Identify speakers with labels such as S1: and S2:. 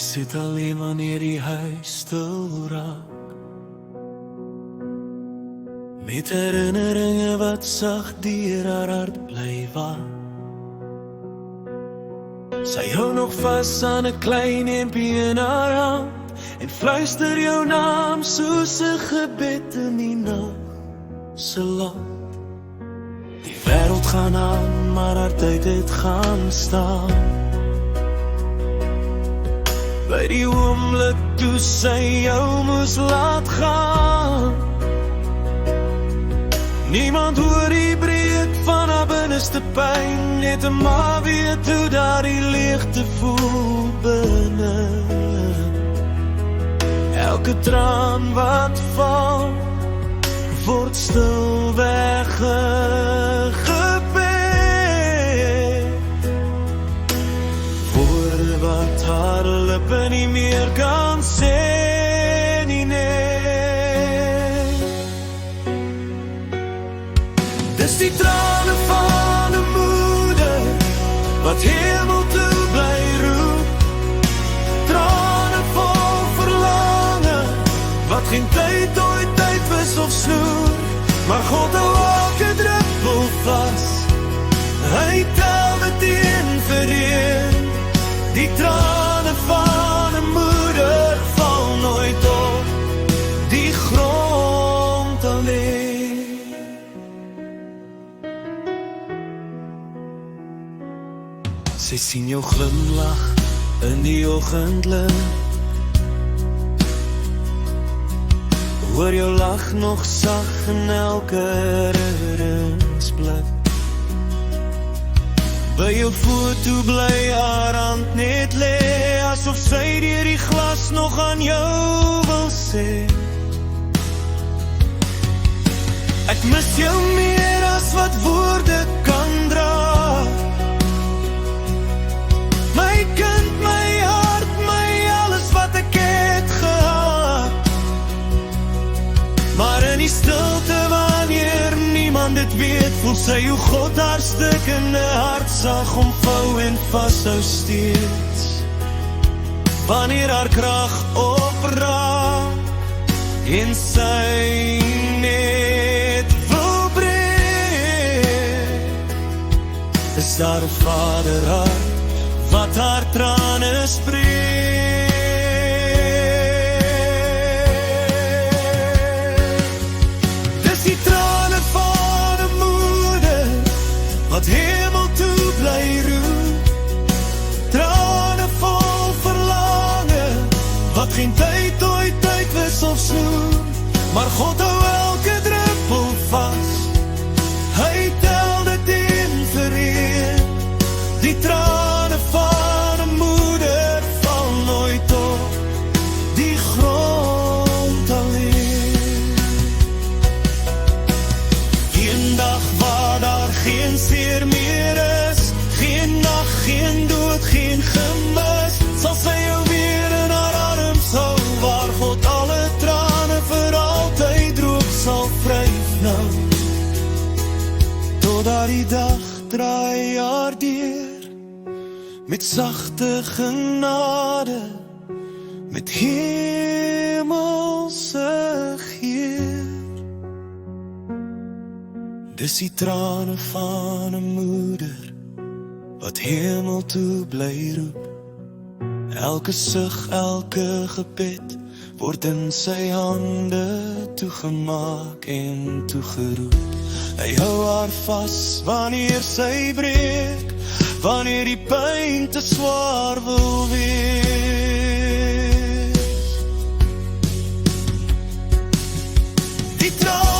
S1: sit alleen wanneer die huis stil raak, met herinneringe wat sag deur haar hart bly waak. Sy hou nog vas aan 'n klein empie in haar hand en fluister jou naam soos 'n gebed in die nag se land. Die wêreld gaan aan, maar haar tyd het gaan staan. By die oomblik toe sy jou moes laat gaan. Niemand hoor die breed van haar binneste pyn, net 'n ma weet hoe daar die leegte voel binne. Elke traan wat val, word stil weggebed. Woorde wat haar lippe nie meer kan sê nie, nee. Dis die trane van 'n moeder wat hemel toe bly roep. Trane vol verlange wat geen tyd ooit uitwis of snoer. Maar God hou elke druppel vas. Hy tel dit een vir een. Die trane van 'n moeder val nooit op die grond alleen. Sy sien jou glimlag in die oggendlig, hoor jou lach nog sag in elke herinneringsblik. By jou foto bly haar hand net lê, asof sy deur die glas nog aan jou wil sê. Ek mis jou meer as wat woorde kan dra. My kind, my hart, my alles wat ek het gehad. Maar in die stilte wanneer niemand dit weet, voel sy hoe God haar stikkende hart sag omvou en vashou steeds. Wanneer haar krag opraak en sy net wil breek, is daar 'n vaderhart wat haar trane spreek. Dis die trane van 'n moeder wat hemel toe bly roep. Trane vol verlange wat geen tyd ooit uitwis of snoer. Maar God hou elke druppel vas. Hy tel dit een vir een. Die trane van 'n moeder val nooit op die grond alleen. Een dag waar daar geen seer meer is, geen nag, geen dood, geen gemis, sal sy jou weer in haar arms hou, waar God alle trane vir altyd droog sal vryf nou. Totdat die dag draai haar deur, met sagte genade, met hemelse geur. Dis die trane van 'n moeder wat hemel toe bly roep. Elke sug, elke gebed word in sy hande toegemaak en toegeroep. Hy hou haar vas wanneer sy breek, wanneer die pyn te swaar wil wees. Die trane